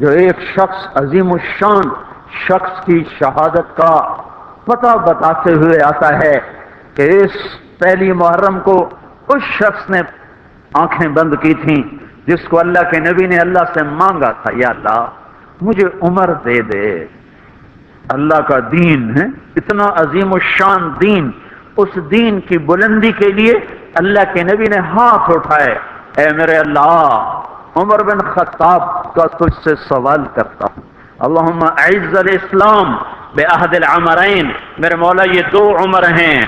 جو ایک شخص عظیم الشان شخص کی شہادت کا پتہ بتاتے ہوئے آتا ہے کہ اس پہلی محرم کو اس شخص نے آنکھیں بند کی تھیں جس کو اللہ کے نبی نے اللہ سے مانگا تھا، یا اللہ مجھے عمر دے دے۔ اللہ کا دین ہے اتنا عظیم الشان دین، اس دین کی بلندی کے لیے اللہ کے نبی نے ہاتھ اٹھائے، اے میرے اللہ عمر بن خطاب کا تجھ سے سوال کرتا ہوں، اللہم اعز الاسلام بعہد العمرین، میرے مولا یہ دو عمر ہیں،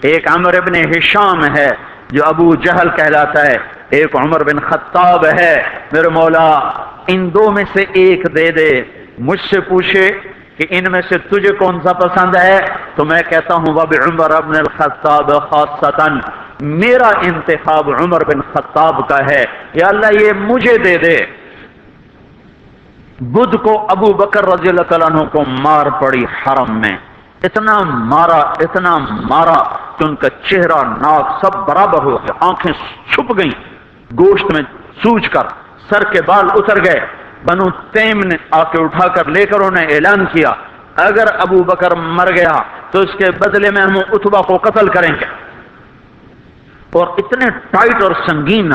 ایک عمر ابن ہشام ہے جو ابو جہل کہلاتا ہے، ایک عمر بن خطاب ہے، میرے مولا ان دو میں سے ایک دے دے۔ مجھ سے پوچھے کہ ان میں سے تجھے کون سا پسند ہے تو میں کہتا ہوں وبعمر بن الخطاب خاصتاً، میرا انتخاب عمر بن خطاب کا ہے، یا اللہ یہ مجھے دے دے۔ بدھ کو ابو بکر رضی اللہ تعالیٰ عنہ کو مار پڑی حرم میں، اتنا مارا کہ ان کا چہرہ ناک سب برابر ہو گئے، آنکھیں چھپ گئیں گوشت میں سوج کر، سر کے بال اتر گئے۔ بنو تیم نے آ کے اٹھا کر لے کر انہیں اعلان کیا اگر ابو بکر مر گیا تو اس کے بدلے میں ہم اتبا کو قتل کریں گے، اور اتنے ٹائٹ اور سنگین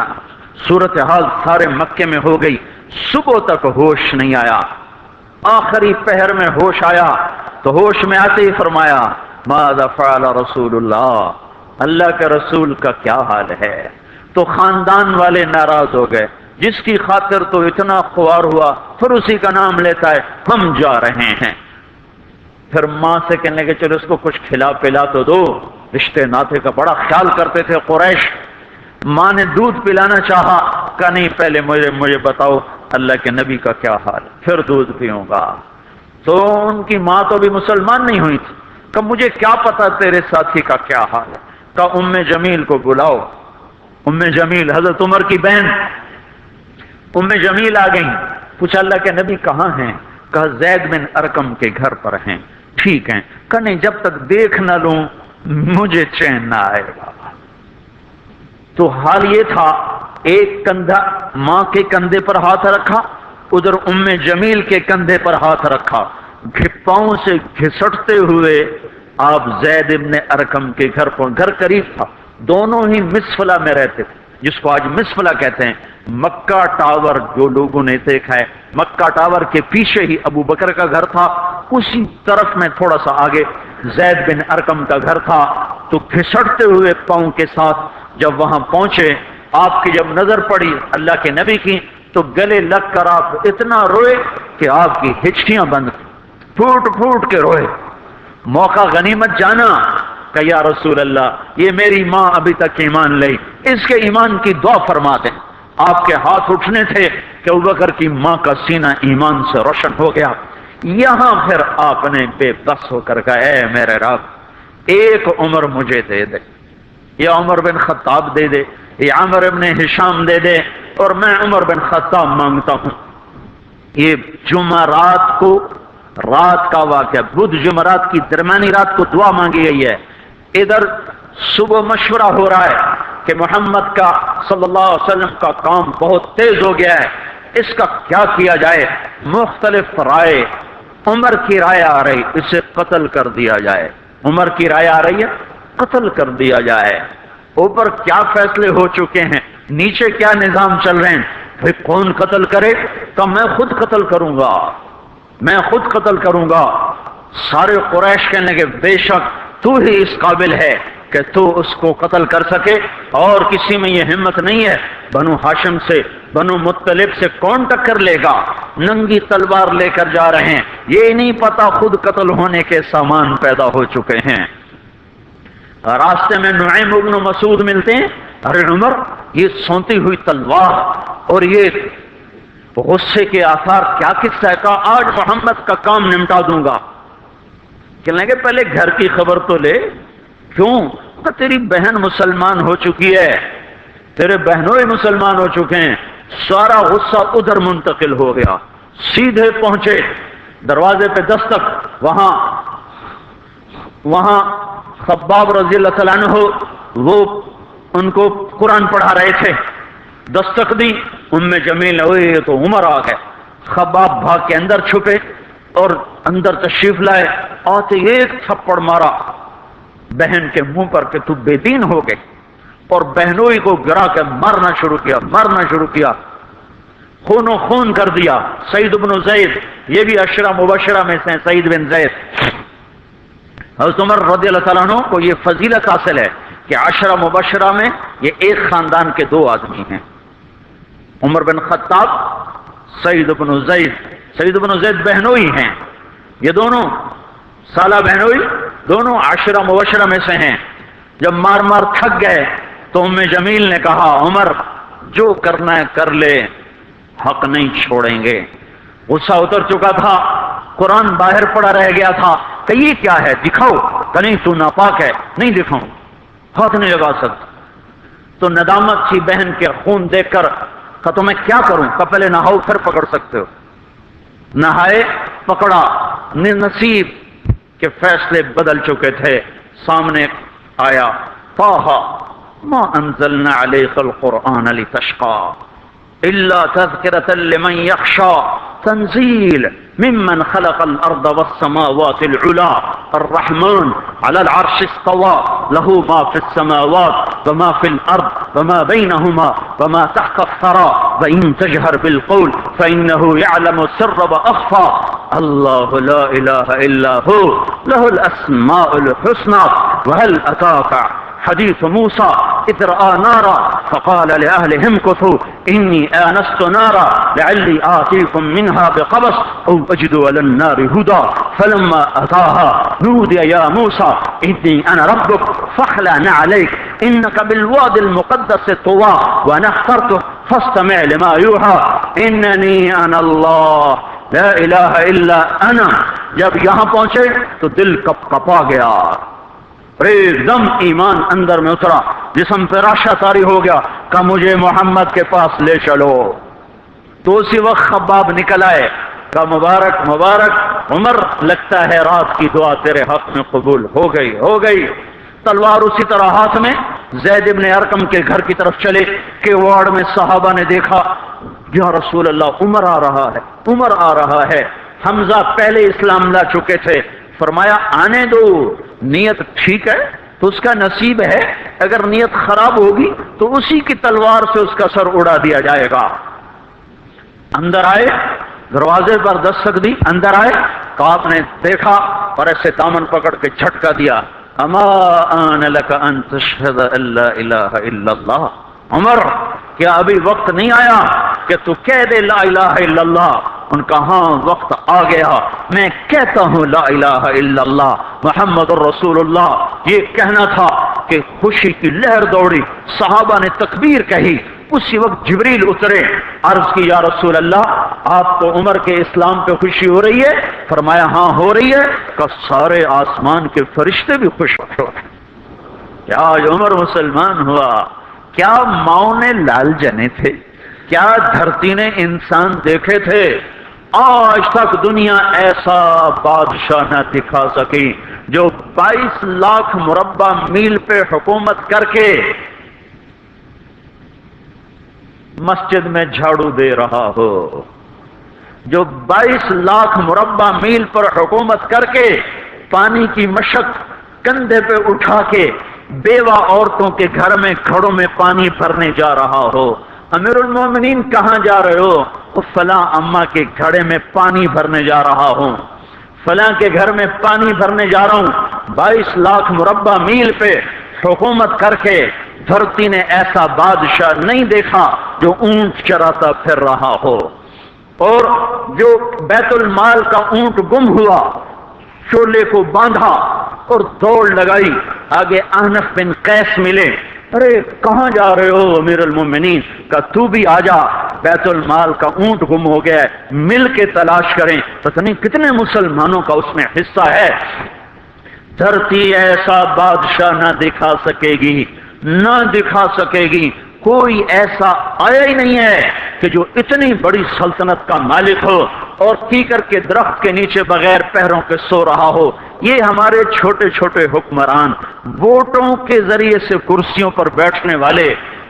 صورتحال سارے مکے میں ہو گئی، صبح تک ہوش نہیں آیا، آخری پہر میں ہوش آیا تو ہوش میں آتے ہی فرمایا ماذا فعل رسول اللہ، اللہ کے رسول کا کیا حال ہے؟ تو خاندان والے ناراض ہو گئے، جس کی خاطر تو اتنا خوار ہوا پھر اسی کا نام لیتا ہے، ہم جا رہے ہیں۔ پھر ماں سے کہنے لگے چلو اس کو کچھ کھلا پلا تو دو، رشتے ناطے کا بڑا خیال کرتے تھے قریش۔ ماں نے دودھ پلانا چاہا، کہا نہیں پہلے مجھے بتاؤ اللہ کے نبی کا کیا حال، پھر دودھ پیوں گا۔ تو ان کی ماں تو بھی مسلمان نہیں ہوئی تھی، کہ مجھے کیا پتا تیرے ساتھی کا کیا حال ہے، کہ ام جمیل کو بلاؤ۔ ام جمیل حضرت عمر کی بہن ام جمیل آ گئیں، پوچھا اللہ کے نبی کہاں ہیں؟ کہا زید بن ارقم کے گھر پر ہیں۔ ٹھیک ہیں، کہ نہیں جب تک دیکھ نہ لوں مجھے چین نہ آئے گا۔ تو حال یہ تھا، ایک کندھا ماں کے کندھے پر ہاتھ رکھا، ادھر ام جمیل کے کندھے پر ہاتھ رکھا، پاؤں سے گھسٹتے ہوئے آپ زید ابن ارقم کے گھر پر، گھر قریب تھا، دونوں ہی مسفلہ میں رہتے تھے، جس کو آج مسفلہ کہتے ہیں۔ مکہ ٹاور جو لوگوں نے دیکھا ہے، مکہ ٹاور کے پیچھے ہی ابو بکر کا گھر تھا، اسی طرف میں تھوڑا سا آگے زید بن ارقم کا گھر تھا۔ تو گھسٹتے ہوئے پاؤں کے ساتھ جب وہاں پہنچے، آپ کی جب نظر پڑی اللہ کے نبی کی تو گلے لگ کر آپ اتنا روئے کہ آپ کی ہچکیاں بند، پھوٹ پھوٹ کے روئے۔ موقع غنیمت جانا کہ یا رسول اللہ یہ میری ماں ابھی تک ایمان لئی، اس کے ایمان کی دعا فرما دیں۔ آپ کے ہاتھ اٹھنے تھے کہ ابوبکر کی ماں کا سینہ ایمان سے روشن ہو گیا۔ یہاں پھر آپ نے بے بس ہو کر کہا اے میرے رب ایک عمر مجھے دے دے، یا عمر بن خطاب دے دے، یا عمر بن ہشام دے دے، اور میں عمر بن خطاب مانگتا ہوں۔ یہ جمعرات کو رات کا واقعہ، بدھ جمعرات کی درمیانی رات کو دعا مانگی گئی ہے۔ ادھر صبح مشورہ ہو رہا ہے کہ محمد کا صلی اللہ علیہ وسلم کا کام بہت تیز ہو گیا ہے، اس کا کیا کیا جائے؟ مختلف رائے، عمر کی رائے آ رہی اسے قتل کر دیا جائے، عمر کی رائے آ رہی ہے قتل کر دیا جائے۔ اوپر کیا فیصلے ہو چکے ہیں، نیچے کیا نظام چل رہے ہیں، پھر کون قتل کرے؟ تو میں خود قتل کروں گا، میں خود قتل کروں گا۔ سارے قریش کہنے لگے بے شک تو ہی اس قابل ہے کہ تو اس کو قتل کر سکے، اور کسی میں یہ ہمت نہیں ہے۔ بنو ہاشم سے، بنو مطلب سے کون ٹکر لے گا؟ ننگی تلوار لے کر جا رہے ہیں، یہ نہیں پتا خود قتل ہونے کے سامان پیدا ہو چکے ہیں۔ راستے میں نعیم بن مسعود ملتے ہیں، ارے عمر یہ سونتی ہوئی تلوار اور یہ غصے کے آثار کیا قصہ ہے؟ کہا آج محمد کا کام نمٹا دوں گا۔ کہنے لگے پہلے گھر کی خبر تو لے، کیوں؟ کہ تیری بہن مسلمان ہو چکی ہے، تیرے بہنوں ہی مسلمان ہو چکے ہیں۔ سارا غصہ ادھر منتقل ہو گیا، سیدھے پہنچے دروازے پہ دستک، وہاں خباب رضی اللہ تعالیٰ عنہ وہ ان کو قرآن پڑھا رہے تھے، دستک دی، ام جمیل ہوئے تو عمر آ گئے، خباب بھاگ کے اندر چھپے اور اندر تشریف لائے، آتے ایک تھپڑ مارا بہن کے منہ پر کہ تو بے دین ہو گئی، اور بہنوئی کو گرا کے مارنا شروع کیا، خون و خون کر دیا۔ سعید بن زید، یہ بھی عشرہ مبشرہ میں سے ہیں، سعید بن زید۔ حضرت عمر رضی اللہ تعالیٰ عنہ کو یہ فضیلت حاصل ہے کہ عشرہ مبشرہ میں یہ ایک خاندان کے دو آدمی ہیں، عمر بن خطاب، سعید بن زید۔ سعید بن زید بہنوئی ہیں، یہ دونوں سالہ بہنوئی، دونوں عشرہ مبشرہ میں سے ہیں۔ جب مار مار تھک گئے تو ام جمیل نے کہا عمر جو کرنا ہے کر لے، حق نہیں چھوڑیں گے۔ غصہ اتر چکا تھا، قرآن باہر پڑا رہ گیا تھا کہ یہ کیا ہے دکھاؤ، کہ نہیں تو ناپاک ہے، نہیں دکھاؤں، ہاتھ نہیں لگا سکتا۔ تو ندامت تھی بہن کے خون دیکھ کر، کہ تو میں کیا کروں، کہ پہلے نہاؤ پھر پکڑ سکتے ہو۔ نہائے، پکڑا، نصیب کے فیصلے بدل چکے تھے۔ سامنے آیا طٰہ ما انزلنا علیک القرآن لتشقى الا تذکرة لمن یخشى تنزیل ممن خلق الارض والسماوات العلا الرحمن على العرش استوى له ما في السماوات وما في الارض وما بينهما وما تحت الثرى وان تجهر بالقول فانه يعلم السر واخفى الله لا اله الا هو له الاسماء الحسنى وهل اتاك حديث موسى إذ رأى نارا فقال لأهلهم امكثوا إني آنست نارا لعلي آتيكم منها بقبس أو أجد على النار هدى فلما أتاها نودي يا موسى إني أنا ربك فاخلع نعليك إنك بالوادي المقدس طوى وأنا اخترتك فاستمع لما يوحى إنني أنا الله لا إله إلا أنا۔ جب یہاں پہنچے تو دل کپ کپا گیا، ایک دم ایمان اندر میں اترا، جسم پہ راشا طاری ہو گیا کہ مجھے محمد کے پاس لے چلو۔ تو اسی وقت خباب نکل آئے کہ مبارک مبارک عمر، لگتا ہے رات کی دعا تیرے حق میں قبول ہو گئی۔ تلوار اسی طرح ہاتھ میں زید ابن ارقم کے گھر کی طرف چلے کہ وارڈ میں صحابہ نے دیکھا، یا رسول اللہ عمر آ رہا ہے۔ حمزہ پہلے اسلام لا چکے تھے، فرمایا آنے دو، نیت ٹھیک ہے تو اس کا نصیب ہے، اگر نیت خراب ہوگی تو اسی کی تلوار سے اس کا سر اڑا دیا جائے گا۔ اندر آئے، دروازے پر دستک دی، اندر آئے تو آپ نے دیکھا اور ایسے دامن پکڑ کے جھٹکا دیا، اما آن لک ان تشہد ان لا الہ الا اللہ۔ عمر کیا ابھی وقت نہیں آیا کہ تو کہہ دے لا الہ الا اللہ؟ ان کا ہاں وقت آ گیا، میں کہتا ہوں لا الہ الا اللہ محمد الرسول اللہ۔ یہ کہنا تھا کہ خوشی کی لہر دوڑی، صحابہ نے تکبیر کہی، اسی وقت جبریل اترے، عرض کی یا رسول اللہ آپ کو عمر کے اسلام پہ خوشی ہو رہی ہے؟ فرمایا ہاں ہو رہی ہے، کہ سارے آسمان کے فرشتے بھی خوش ہو کیا آج عمر مسلمان ہوا؟ کیا ماؤں نے لال جنے تھے، کیا دھرتی نے انسان دیکھے تھے؟ آج تک دنیا ایسا بادشاہ نہ دکھا سکی جو 22 لاکھ مربع میل پہ حکومت کر کے مسجد میں جھاڑو دے رہا ہو، جو 22 لاکھ مربع میل پر حکومت کر کے پانی کی مشق کندھے پہ اٹھا کے بیوہ عورتوں کے گھر میں گھڑوں میں پانی بھرنے جا رہا ہو۔ امیر المومنین کہاں جا رہے ہو؟ فلاں اماں کے گھڑے میں پانی بھرنے جا رہا ہوں، فلاں کے گھر میں پانی بھرنے جا رہا ہوں۔ 22 لاکھ مربع میل پہ حکومت کر کے دھرتی نے ایسا بادشاہ نہیں دیکھا جو اونٹ چراتا پھر رہا ہو، اور جو بیت المال کا اونٹ گم ہوا، چولے کو باندھا اور دوڑ لگائی، آگے احنف بن قیس ملے، ارے کہاں جا رہے ہو امیر المومنین؟ کہ تو بھی آجا، بیت المال کا اونٹ گم ہو گیا ہے، مل کے تلاش کریں، پتہ نہیں کتنے مسلمانوں کا اس میں حصہ ہے۔ دھرتی ایسا بادشاہ نہ دکھا سکے گی، کوئی ایسا آیا ہی نہیں ہے کہ جو اتنی بڑی سلطنت کا مالک ہو اور کیکر کے درخت کے نیچے بغیر پیروں کے سو رہا ہو۔ یہ ہمارے چھوٹے چھوٹے حکمران، ووٹوں کے ذریعے سے کرسیوں پر بیٹھنے والے،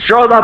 14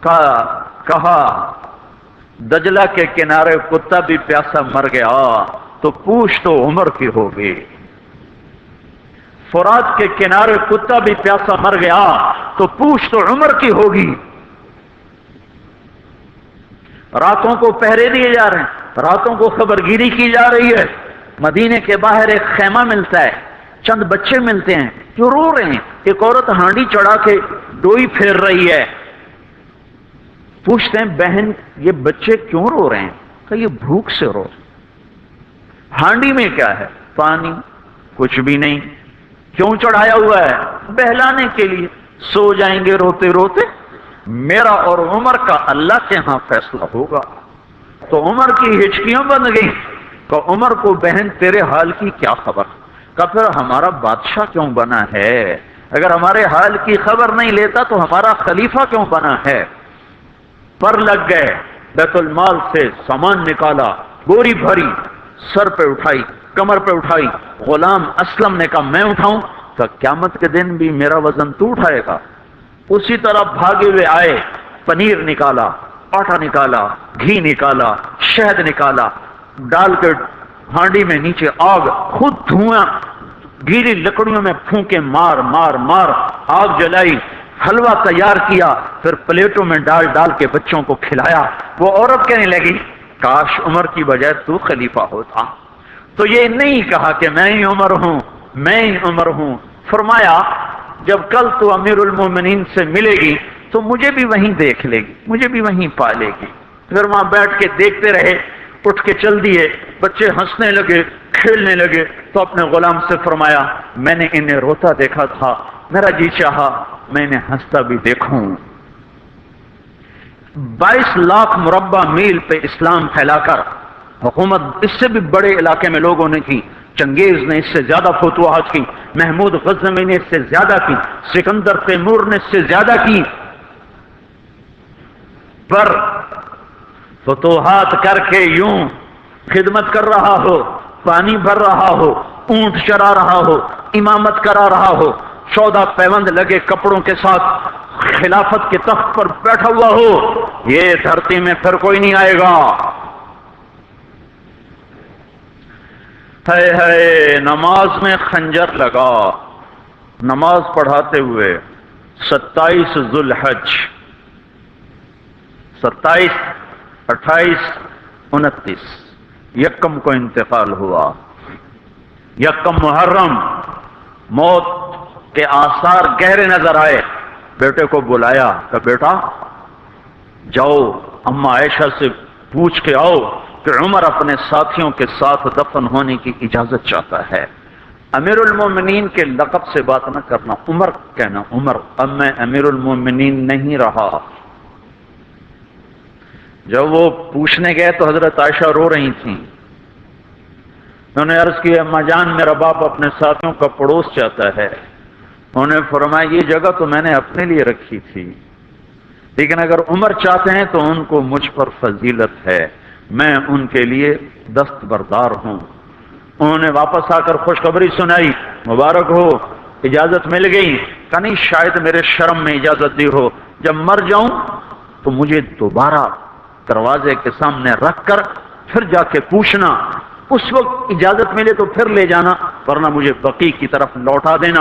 کہا دجلہ کے کنارے کتا بھی پیاسا مر گیا تو پوچھ تو عمر کی ہوگی، فرات کے کنارے کتا بھی پیاسا مر گیا تو پوچھ تو عمر کی ہوگی۔ راتوں کو پہرے دیے جا رہے ہیں، راتوں کو خبرگیری کی جا رہی ہے، مدینے کے باہر ایک خیمہ ملتا ہے، چند بچے ملتے ہیں جو رو رہے ہیں، ایک عورت ہانڈی چڑھا کے ڈوئی پھیر رہی ہے، پوچھتے ہیں بہن یہ بچے کیوں رو رہے ہیں؟ کہ یہ بھوک سے رو رہے ہیں۔ ہانڈی میں کیا ہے؟ پانی، کچھ بھی نہیں۔ کیوں چڑھایا ہوا ہے؟ بہلانے کے لیے، سو جائیں گے روتے روتے، میرا اور عمر کا اللہ کے ہاں فیصلہ ہوگا۔ تو عمر کی ہچکیاں بن گئی کہ عمر کو بہن تیرے حال کی کیا خبر؟ کہ پھر ہمارا بادشاہ کیوں بنا ہے؟ اگر ہمارے حال کی خبر نہیں لیتا تو ہمارا خلیفہ کیوں بنا ہے؟ پر لگ گئے، بیت المال سے سامان نکالا، بوری بھری، سر پہ اٹھائی، کمر پہ اٹھائی۔ غلام اسلم نے کہا میں اٹھاؤں؟ تو قیامت کے دن بھی میرا وزن تو اٹھائے گا۔ اسی طرح بھاگے ہوئے آئے، پنیر نکالا، آٹا نکالا، گھی نکالا، شہد نکالا، ڈال کے ہانڈی میں نیچے آگ، خود دھواں، گیلی لکڑیوں میں پھونکے مار مار مار آگ جلائی، حلوہ تیار کیا، پھر پلیٹوں میں ڈال ڈال کے بچوں کو کھلایا۔ وہ عورت کہنے لگی کاش عمر کی بجائے تو خلیفہ ہوتا۔ تو یہ نہیں کہا کہ میں ہی عمر ہوں، میں ہی عمر ہوں۔ فرمایا جب کل تو امیر المومنین سے ملے گی تو مجھے بھی وہیں دیکھ لے گی، مجھے بھی وہیں پا لے گی۔ پھر وہاں بیٹھ کے دیکھتے رہے، اٹھ کے چل دیے، بچے ہنسنے لگے، کھیلنے لگے۔ تو اپنے غلام سے فرمایا میں نے انہیں روتا دیکھا تھا، میرا جی چاہا میں انہیں ہنستا بھی دیکھوں۔ 22 لاکھ مربع میل پہ اسلام پھیلا کر حکومت اس سے بھی بڑے علاقے میں لوگوں نے کی۔ چنگیز نے اس سے زیادہ فتوحات کی، محمود غزنوی نے اس سے زیادہ کی، سکندر تیمور نے اس سے زیادہ کی، پر فتوحات کر کے یوں خدمت کر رہا ہو، پانی بھر رہا ہو، اونٹ چرا رہا ہو، امامت کرا رہا ہو، سودا پیوند لگے کپڑوں کے ساتھ خلافت کے تخت پر بیٹھا ہوا ہو، یہ دھرتی میں پھر کوئی نہیں آئے گا۔ ہے نماز میں خنجر لگا، نماز پڑھاتے ہوئے 27 ذوالحج، 27، 28، 29 یکم کو انتقال ہوا۔ یکم محرم موت کے آثار گہرے نظر آئے، بیٹے کو بلایا کہ بیٹا جاؤ اما عائشہ سے پوچھ کے آؤ کہ عمر اپنے ساتھیوں کے ساتھ دفن ہونے کی اجازت چاہتا ہے۔ امیر المومنین کے لقب سے بات نہ کرنا، عمر کہنا، عمر، اب میں امیر المومنین نہیں رہا۔ جب وہ پوچھنے گئے تو حضرت عائشہ رو رہی تھیں، انہوں نے عرض کی اما جان میرا باپ اپنے ساتھیوں کا پڑوس چاہتا ہے۔ انہوں نے فرمایا یہ جگہ تو میں نے اپنے لیے رکھی تھی، لیکن اگر عمر چاہتے ہیں تو ان کو مجھ پر فضیلت ہے، میں ان کے لیے دستبردار ہوں۔ انہوں نے واپس آ کر خوشخبری سنائی، مبارک ہو اجازت مل گئی۔ کہ نہیں شاید میرے شرم میں اجازت دی ہو، جب مر جاؤں تو مجھے دوبارہ دروازے کے سامنے رکھ کر پھر جا کے پوچھنا، اس وقت اجازت ملے تو پھر لے جانا، ورنہ مجھے بقیع کی طرف لوٹا دینا۔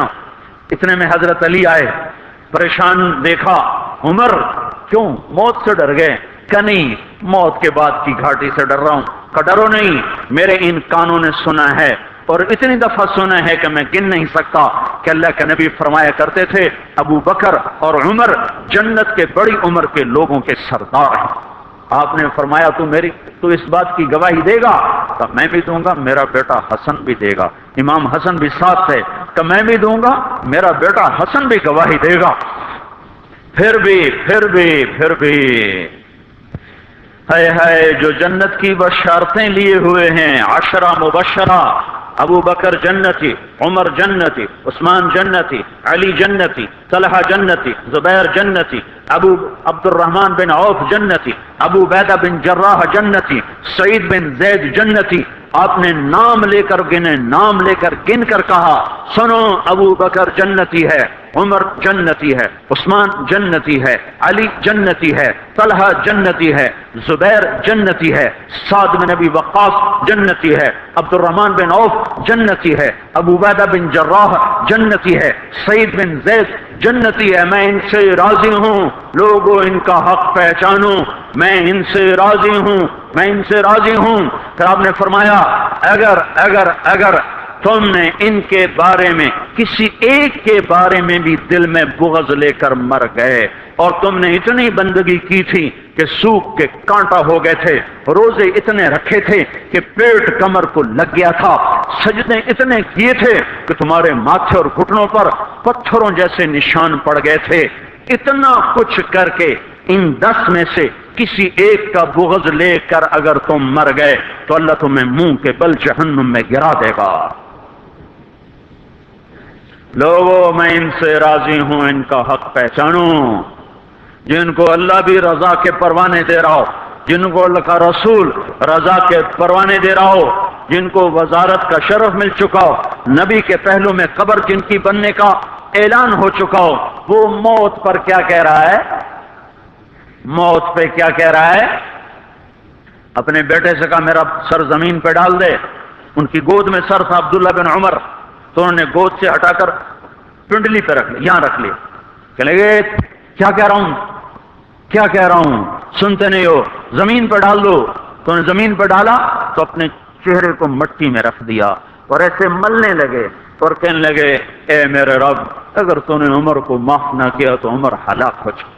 اتنے میں حضرت علی آئے، پریشان دیکھا، عمر کیوں موت سے ڈر گئے؟ کہ نہیں موت کے بعد کی گھاٹی سے ڈر رہا ہوں۔ کہ ڈرو نہیں، میرے ان کانوں نے سنا ہے اور اتنی دفعہ سنا ہے کہ میں گن نہیں سکتا کہ اللہ کے نبی فرمایا کرتے تھے ابو بکر اور عمر جنت کے بڑی عمر کے لوگوں کے سردار ہیں۔ آپ نے فرمایا تو اس بات کی گواہی دے گا؟ تو میں بھی دوں گا، میرا بیٹا حسن بھی دے گا۔ امام حسن بھی ساتھ تھے کہ میں بھی دوں گا، میرا بیٹا حسن بھی گواہی دے گا۔ پھر بھی ہے جو جنت کی بشارتیں لیے ہوئے ہیں، 10 مبشرہ، ابو بکر جنتی، عمر جنتی، عثمان جنتی، علی جنتی، طلحہ جنتی، زبیر جنتی، ابو عبد الرحمن بن عوف جنتی، ابو عبیدہ بن جراح جنتی، سعید بن زید جنتی، آپ نے نام لے کر گنے، نام لے کر گن کر کہا سنو ابو بکر جنتی ہے، عمر جنتی ہے، عثمان جنتی ہے، علی جنتی ہے، طلحہ جنتی ہے، زبیر جنتی ہے، سعد بن ابی وقاص جنتی ہے، عبد الرحمن بن عوف جنتی ہے، ابو عبیدہ بن جراح جنتی ہے، سعید بن زید جنتی ہے، میں ان سے راضی ہوں، لوگوں ان کا حق پہچانو، میں ان سے راضی ہوں، میں ان سے راضی ہوں۔ پھر آپ نے فرمایا اگر تم نے ان کے بارے میں کسی ایک کے بارے میں بھی دل میں بغض لے کر مر گئے، اور تم نے اتنی بندگی کی تھی کہ سوکھ کے کانٹا ہو گئے تھے، روزے اتنے رکھے تھے کہ پیٹ کمر کو لگ گیا تھا، سجدے اتنے کیے تھے کہ تمہارے ماتھے اور گھٹنوں پر پتھروں جیسے نشان پڑ گئے تھے، اتنا کچھ کر کے ان 10 میں سے کسی ایک کا بغض لے کر اگر تم مر گئے تو اللہ تمہیں منہ کے بل جہنم میں گرا دے گا۔ لوگوں میں ان سے راضی ہوں، ان کا حق پہچانو، جن کو اللہ بھی رضا کے پروانے دے رہا ہو، جن کو اللہ کا رسول رضا کے پروانے دے رہا ہو، جن کو وزارت کا شرف مل چکا ہو، نبی کے پہلو میں قبر جن کی بننے کا اعلان ہو چکا ہو، وہ موت پر کیا کہہ رہا ہے؟ موت پہ کیا کہہ رہا ہے؟ اپنے بیٹے سے کہا میرا سر زمین پہ ڈال دے، ان کی گود میں سر تھا عبداللہ بن عمر، تو انہوں نے گود سے ہٹا کر پنڈلی پہ رکھ لیا، یہاں رکھ لیا، کہ لگے کیا کہہ رہا ہوں، کیا کہہ رہا ہوں، سنتے نہیں ہو، زمین پہ ڈال دو۔ تو انہوں نے زمین پہ ڈالا تو اپنے چہرے کو مٹی میں رکھ دیا اور ایسے ملنے لگے اور کہنے لگے اے میرے رب، اگر تو نے عمر کو معاف نہ کیا تو عمر ہلاک ہو جائے۔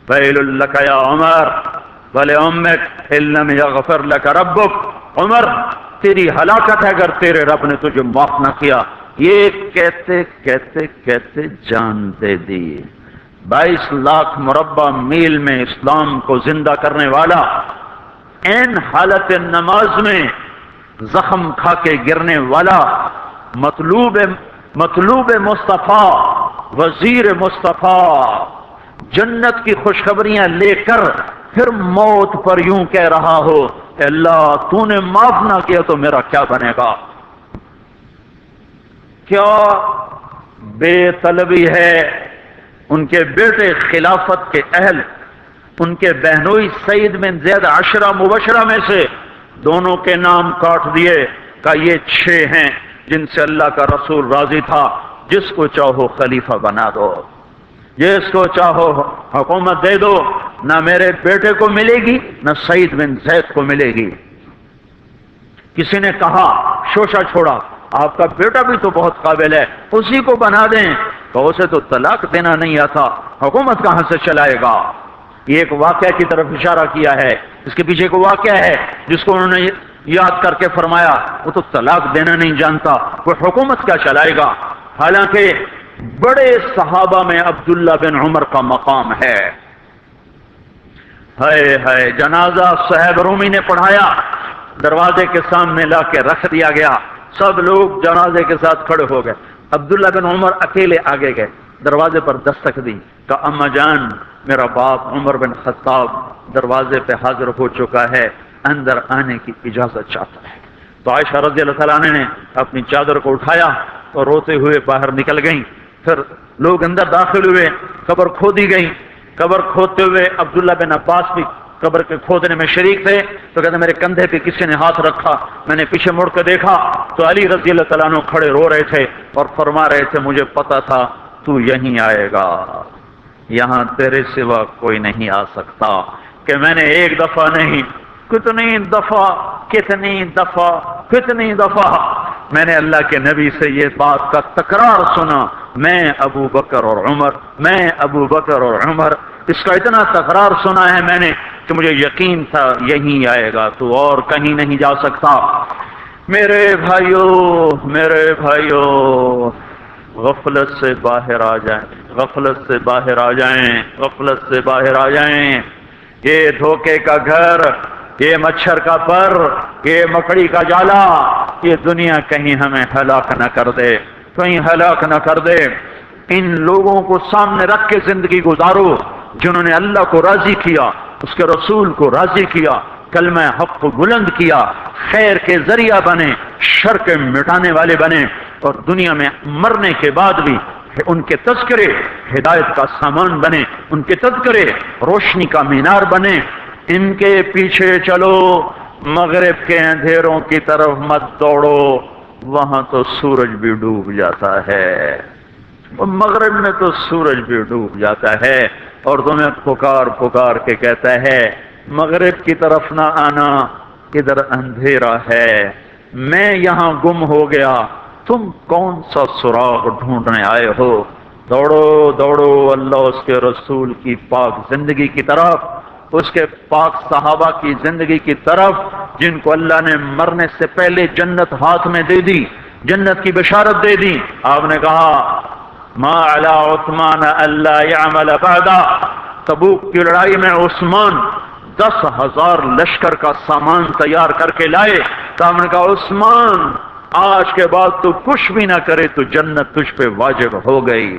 ویل لک یا عمر ولامک ان لم یغفر لک ربک، عمر تیری ہلاکت ہے اگر تیرے رب نے تجھے معاف نہ کیا۔ یہ کہتے کہتے کہتے جان دے دی۔ 22 لاکھ مربع میل میں اسلام کو زندہ کرنے والا، این حالت نماز میں زخم کھا کے گرنے والا، مطلوب مصطفیٰ، وزیر مصطفیٰ، جنت کی خوشخبریاں لے کر پھر موت پر یوں کہہ رہا ہو کہ اللہ تو نے معاف نہ کیا تو میرا کیا بنے گا؟ کیا بے طلبی ہے؟ ان کے بیٹے خلافت کے اہل، ان کے بہنوئی سعید بن زید 10 مبشرہ میں سے دونوں کے نام کاٹ دیے کہ یہ 6 ہیں جن سے اللہ کا رسول راضی تھا، جس کو چاہو خلیفہ بنا دو، جس کو چاہو حکومت دے دو، نہ میرے بیٹے کو ملے گی نہ سعید بن زید کو ملے گی۔ کسی نے کہا شوشہ چھوڑا، آپ کا بیٹا بھی تو بہت قابل ہے، اسی کو بنا دیں، تو اسے تو طلاق دینا نہیں آتا، حکومت کہاں سے چلائے گا؟ یہ ایک واقعہ کی طرف اشارہ کیا ہے، اس کے پیچھے ایک واقعہ ہے جس کو انہوں نے یاد کر کے فرمایا وہ تو طلاق دینا نہیں جانتا، وہ حکومت کیا چلائے گا؟ حالانکہ بڑے صحابہ میں عبداللہ بن عمر کا مقام ہے۔ ہے جنازہ صہیب رومی نے پڑھایا، دروازے کے سامنے لا کے رکھ دیا گیا، سب لوگ جنازے کے ساتھ کھڑے ہو گئے، عبداللہ بن عمر اکیلے آگے گئے، دروازے پر دستک دی، کہا اما جان میرا باپ عمر بن خطاب دروازے پہ حاضر ہو چکا ہے، اندر آنے کی اجازت چاہتا ہے۔ تو عائشہ رضی اللہ تعالیٰ عنہ نے اپنی چادر کو اٹھایا اور روتے ہوئے باہر نکل گئیں۔ پھر لوگ اندر داخل ہوئے، قبر کھودی گئی، قبر کھودتے ہوئے عبداللہ بن عباس بھی قبر کے کھودنے میں شریک تھے، تو کہتے میرے کندھے پہ کسی نے ہاتھ رکھا، میں نے پیچھے مڑ کے دیکھا تو علی رضی اللہ تعالیٰ عنہ کھڑے رو رہے تھے اور فرما رہے تھے مجھے پتا تھا تو یہیں آئے گا، یہاں تیرے سوا کوئی نہیں آ سکتا، کہ میں نے ایک دفعہ نہیں کتنی دفعہ میں نے اللہ کے نبی سے یہ بات کا تکرار سنا، میں ابو بکر اور عمر، اس کا اتنا تکرار سنا ہے میں نے کہ مجھے یقین تھا یہیں آئے گا، تو اور کہیں نہیں جا سکتا۔ میرے بھائیو غفلت سے باہر آ جائیں، غفلت سے باہر آ جائیں۔ یہ دھوکے کا گھر، یہ مچھر کا پر، یہ مکڑی کا جالا، یہ دنیا کہیں ہمیں ہلاک نہ کر دے۔ ان لوگوں کو سامنے رکھ کے زندگی گزارو جنہوں نے اللہ کو راضی کیا، اس کے رسول کو راضی کیا، کلمہ حق کو بلند کیا، خیر کے ذریعہ بنے، شر کے مٹانے والے بنے، اور دنیا میں مرنے کے بعد بھی ان کے تذکرے ہدایت کا سامان بنے، ان کے تذکرے روشنی کا مینار بنے۔ ان کے پیچھے چلو، مغرب کے اندھیروں کی طرف مت دوڑو، وہاں تو سورج بھی ڈوب جاتا ہے، مغرب میں تو سورج بھی ڈوب جاتا ہے، اور تمہیں پکار پکار کے کہتا ہے مغرب کی طرف نہ آنا، ادھر اندھیرا ہے، میں یہاں گم ہو گیا، تم کون سا سراغ ڈھونڈنے آئے ہو؟ دوڑو دوڑو اللہ اس کے رسول کی پاک زندگی کی طرف، اس کے پاک صحابہ کی زندگی کی طرف، جن کو اللہ نے مرنے سے پہلے جنت ہاتھ میں دے دی، جنت کی بشارت دے دی۔ آپ نے کہا ما علی عثمان الا یعمل بعدا، تبوک کی لڑائی میں عثمان 10,000 لشکر کا سامان تیار کر کے لائے، تو ہم نے کہا عثمان آج کے بعد تو کچھ بھی نہ کرے تو جنت تجھ پہ واجب ہو گئی۔